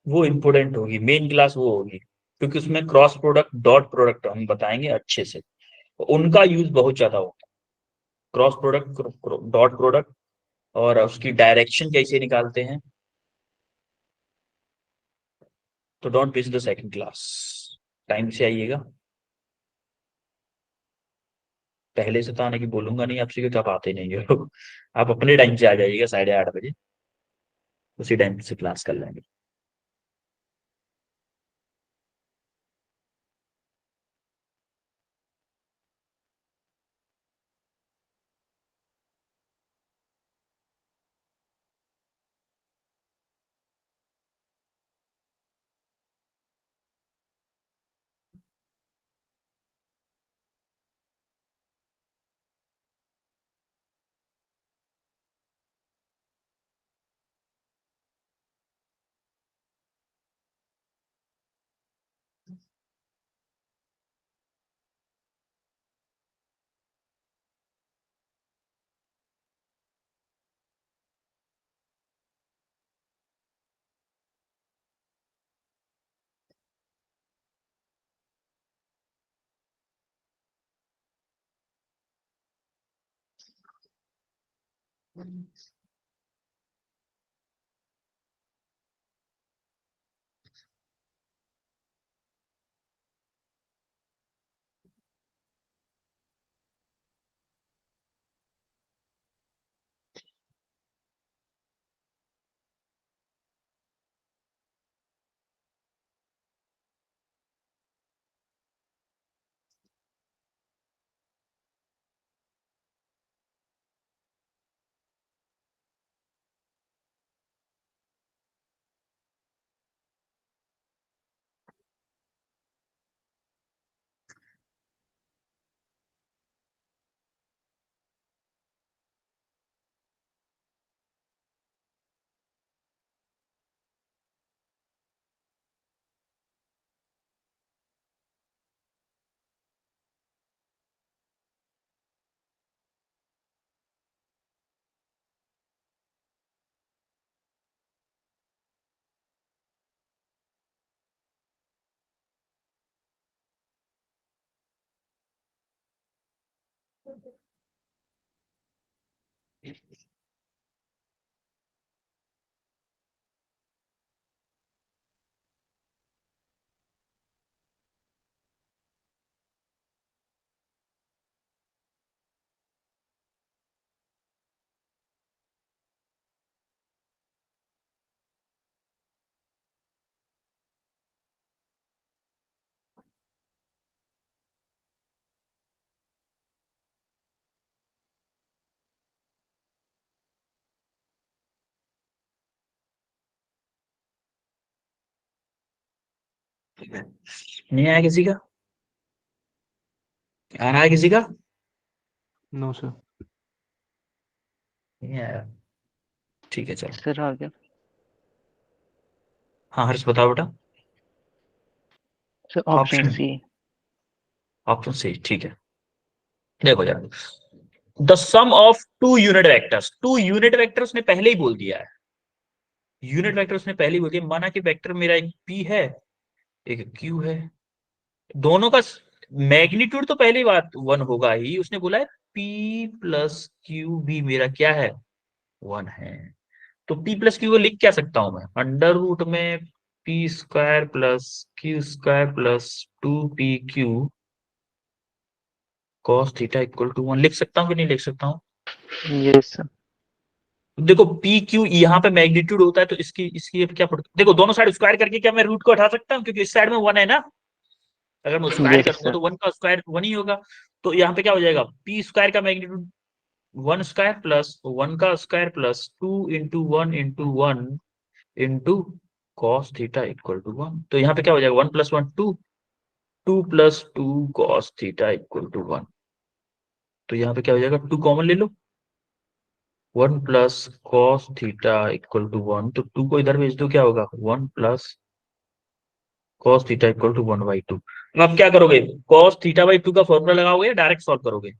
वो इंपोर्टेंट होगी, मेन क्लास वो होगी, क्योंकि उसमें क्रॉस प्रोडक्ट डॉट प्रोडक्ट हम बताएंगे अच्छे से, उनका यूज बहुत ज्यादा होगा। क्रॉस प्रोडक्ट, डॉट प्रोडक्ट, और उसकी डायरेक्शन कैसे निकालते हैं। तो don't miss the second class, time से आइएगा। पहले से तो आने की बोलूंगा नहीं आपसे, क्योंकि आप आते नहीं हो। आप अपने टाइम से आ जाइएगा, 8:30 बजे, उसी टाइम से क्लास कर लेंगे। नहीं आया किसी का? आ रहा है किसी का? No sir. नहीं आया। ठीक है चलो। सर आ गया। हाँ हर्ष बताओ बेटा। Sir option option C. Option C ठीक है। देखो यार, the sum of two unit vectors ने पहले ही बोल दिया है। यूनिट वेक्टर उसने पहले ही बोल दिया। माना कि वेक्टर मेरा एक p है, एक q है, दोनों का मैग्नीट्यूड तो पहले ही बात वन होगा ही। उसने बोला है p प्लस क्यू भी मेरा क्या है, वन है। तो p प्लस क्यू को लिख क्या सकता हूं मैं, अंडर रूट में p square plus Q square plus 2pq cos theta equal to 1 लिख सकता हूँ कि नहीं लिख सकता हूँ? Yes sir. देखो पी क्यू यहाँ पे मैग्नीट्यूड होता है, तो इसकी इसकी अब क्या पड़ता है, देखो दोनों साइड स्क्वायर करके क्या मैं रूट को हटा सकता हूँ, क्योंकि इस साइड में वन है ना। अगर मैं स्क्वायर यस करूंगा सर। तो वन का स्क्वायर वन ही होगा। तो यहाँ पे क्या हो जाएगा, पी स्क्वायर का magnitude one square plus one का square plus 2 into 1 into 1 into cos theta equal to 1। तो यहाँ पे क्या हो जाएगा, 1 + 1 2, 2 + 2 कॉस थीटा इक्वल टू 1। तो यहाँ पे क्या हो जाएगा, 2 कॉमन ले लो, 1 + कॉस थीटा इक्वल टू 1। तो 2 को इधर भेज दो, क्या होगा 1 + कॉस थीटा इक्वल टू 1/2। अब आप क्या करोगे, कॉस थीटा/2 का फॉर्मूला लगाओगे या डायरेक्ट सॉल्व करोगे?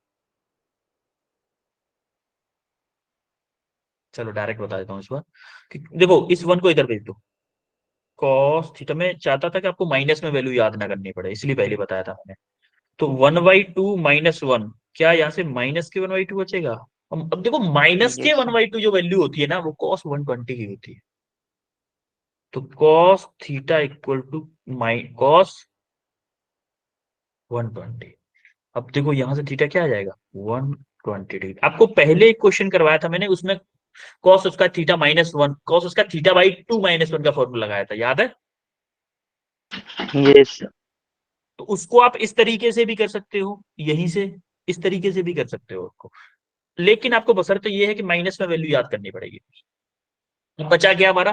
चलो डायरेक्ट बता देता हूँ इस बार कि देखो इस वन को इधर भेज दो। कॉस थीटा में चाहता था कि आपको माइनस में वैल्यू याद ना करनी पड़े, इसलिए पहले बताया था मैंने। तो 1/2 - 1, क्या यहाँ से माइनस के 1/2 बचेगा? अब देखो माइनस के यस सर। 1/2 जो वैल्यू होती है ना, वो cos 120 की होती है। तो cos theta equal to cos 120। अब देखो यहां से थीटा क्या आ जाएगा, 120 डिग्री। आपको पहले एक क्वेश्चन करवाया था मैंने, उसमें cos उसका थीटा-1, cos उसका थीटा/2 -1 का फॉर्मूला लगाया था, याद है? Yes sir. तो उसको आप इस तरीके से भी कर सकते हो, यहीं से इस तरीके से भी कर सकते हो उसको, लेकिन आपको बशर्ते ये है कि माइनस में वैल्यू याद करनी पड़ेगी। बचा क्या हमारा,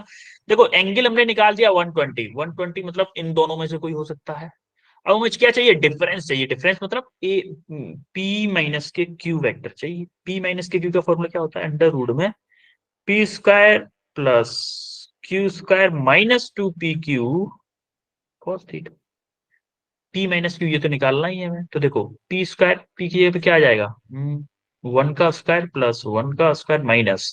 देखो एंगल हमने निकाल दिया 120, 120 मतलब इन दोनों में से कोई हो सकता है। अब मुझे क्या चाहिए, डिफरेंस चाहिए। डिफरेंस मतलब ए पी माइनस के क्यू वेक्टर चाहिए। पी माइनस के क्यू का फॉर्मूला क्या होता है, अंडर रूट में P square plus Q square minus 2pq cos theta. P minus Q ये तो निकालना ही है हमें। तो देखो पी स्क्वायर, पी की जगह पे क्या आ जाएगा, 1 का स्क्वायर प्लस 1 का स्क्वायर माइनस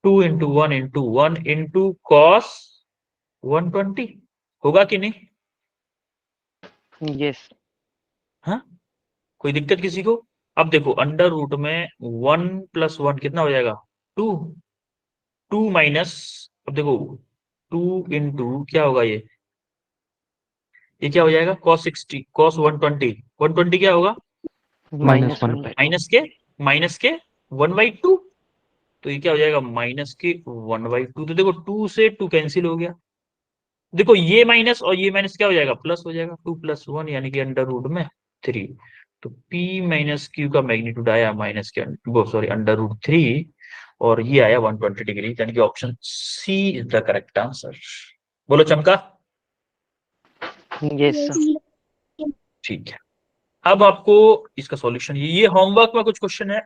2 × 1 × 1 इंटू कॉस 120। होगा कि नहीं? यस। हाँ, कोई दिक्कत किसी को? अब देखो अंडर रूट में 1 + 1 कितना हो जाएगा, 2, 2 माइनस, अब देखो 2 क्या होगा ये क्या हो जाएगा, cos 120, 120 क्या होगा, -1/2। माइनस के 1/2। तो ये क्या हो जाएगा, -1/2। तो देखो 2 से 2 कैंसिल हो गया। देखो ये माइनस और ये माइनस क्या हो जाएगा, प्लस हो जाएगा, 2 + 1 यानी कि अंडर रूट में 3। तो P माइनस क्यू का मैग्नीट्यूड आया माइनस के वो सॉरी अंडर रूट 3, और ये आया 120 डिग्री, यानी कि option C is the correct answer. बोलो चमका। Yes sir. ठीक है, अब आपको इसका सॉल्यूशन, ये होमवर्क में कुछ क्वेश्चन है।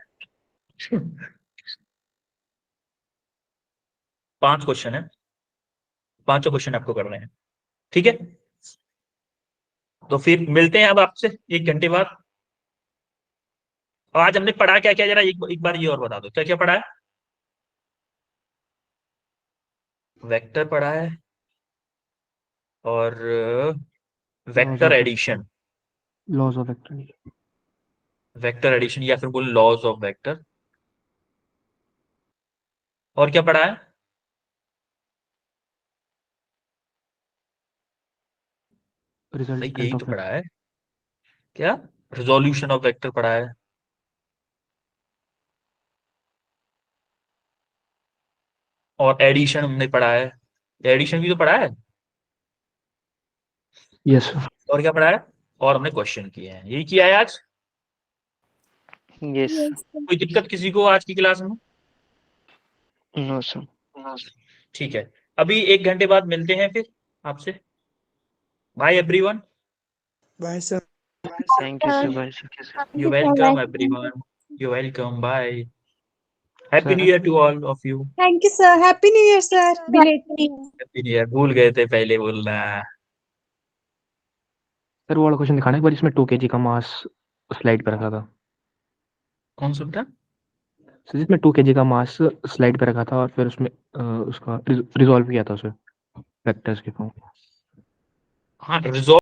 5 क्वेश्चन है, पांचों क्वेश्चन आपको करने हैं, ठीक है? तो फिर मिलते हैं अब आपसे 1 घंटे बाद। और आज हमने पढ़ा क्या क्या, जरा एक बार ये और बता दो, क्या क्या पढ़ा है? वेक्टर पढ़ा है, और vector addition, laws of vector. Vector addition या फिर बोल लॉज ऑफ वेक्टर। और क्या पढ़ा है? भाई रिजल्टेंट यही ऑफ तो पढ़ा है। क्या? रिजोल्यूशन ऑफ वेक्टर पढ़ा है। और एडिशन हमने पढ़ा है। एडिशन भी तो पढ़ा है। Yes sir. और क्या पढ़ा है? और हमने क्वेश्चन किए हैं, यही किया है आज। यस कोई दिक्कत किसी को आज की क्लास में? No sir. ठीक है, अभी 1 घंटे बाद मिलते हैं फिर आपसे। Bye everyone. Bye sir. Thank you sir, bye sir. You welcome everyone. You welcome, bye. Happy new year to all of you. Thank you sir, happy new year sir, belated. Happy new year, भूल गए थे पहले बोलना। Sir वो वाला question दिखाना एक बार, इसमें 2 kg का मास स्लाइड पे रखा था। कौन सा बेटा? सर जिसमें 2 kg का मास स्लाइड पे रखा था और फिर उसमें उसका रिजॉल्व किया था उसे वेक्टर्स के फॉर्म। हाँ, रिजॉल्व